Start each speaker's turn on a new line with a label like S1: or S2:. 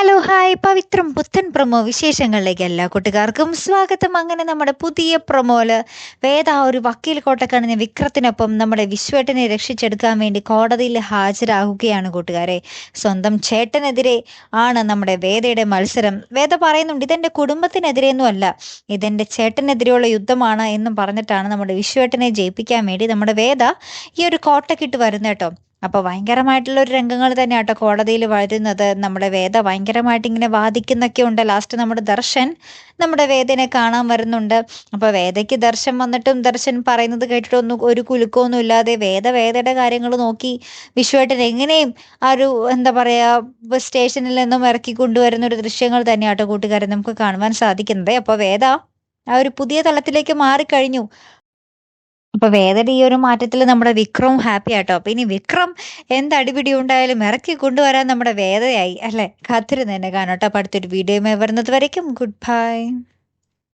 S1: Hello hi പവിത്രം പുത്തൻ promo വിശേഷങ്ങളിലേക്ക് എല്ലാ കൂട്ടുകാർക്കും സ്വാഗതം. അങ്ങനെ നമ്മുടെ പുതിയ പ്രൊമോയില് വേദ ഒരു വക്കീൽ കോട്ടക്കണിഞ്ഞ വിക്രത്തിനൊപ്പം നമ്മുടെ വിശ്വേട്ടനെ രക്ഷിച്ചെടുക്കാൻ വേണ്ടി കോടതിയിൽ ഹാജരാകുകയാണ് കൂട്ടുകാരെ. സ്വന്തം ചേട്ടനെതിരെ ആണ് നമ്മുടെ വേദയുടെ മത്സരം. വേദ പറയുന്നുണ്ട്, ഇതെന്റെ കുടുംബത്തിനെതിരെയൊന്നും അല്ല, ഇതെന്റെ ചേട്ടനെതിരെയുള്ള യുദ്ധമാണ് എന്നും പറഞ്ഞിട്ടാണ് നമ്മുടെ വിശ്വേട്ടനെ ജയിപ്പിക്കാൻ വേണ്ടി നമ്മുടെ വേദ ഈ ഒരു കോട്ടക്കിട്ട് വരുന്നത് കേട്ടോ. അപ്പോൾ ഭയങ്കരമായിട്ടുള്ള ഒരു രംഗങ്ങൾ തന്നെയാട്ടോ കോടതിയിൽ വരുന്നത്. നമ്മുടെ വേദ ഭയങ്കരമായിട്ട് ഇങ്ങനെ വാദിക്കുന്നൊക്കെ ഉണ്ട്. ലാസ്റ്റ് നമ്മുടെ ദർശൻ നമ്മുടെ വേദനെ കാണാൻ വരുന്നുണ്ട്. അപ്പോൾ വേദയ്ക്ക് ദർശൻ വന്നിട്ടും ദർശൻ പറയുന്നത് കേട്ടിട്ടൊന്നും ഒരു കുലുക്കമൊന്നും ഇല്ലാതെ വേദയുടെ കാര്യങ്ങൾ നോക്കി വിശ്വേട്ടൻ എങ്ങനെയും ആ ഒരു എന്താ പറയുക സ്റ്റേഷനിൽ നിന്നും ഇറക്കി കൊണ്ടുവരുന്ന ഒരു ദൃശ്യങ്ങൾ തന്നെയാട്ടോ കൂട്ടുകാരെ നമുക്ക് കാണുവാൻ സാധിക്കുന്നത്. അപ്പോൾ വേദ ആ ഒരു പുതിയ തലത്തിലേക്ക് മാറിക്കഴിഞ്ഞു. അപ്പൊ വേദയുടെ ഈ ഒരു മാറ്റത്തിൽ നമ്മുടെ വിക്രം ഹാപ്പി ആട്ടോ. അപ്പൊ ഇനി വിക്രം എന്ത് അടിപിടി ഉണ്ടായാലും ഇറക്കി കൊണ്ടുവരാൻ നമ്മുടെ വേദയായി അല്ലെ. കാത്തിരുന്ന് തന്നെ കാണാട്ടോ. അപ്പൊ അടുത്തൊരു വീഡിയോയുമായി വരുന്നത് വരയ്ക്കും ഗുഡ് ബൈ.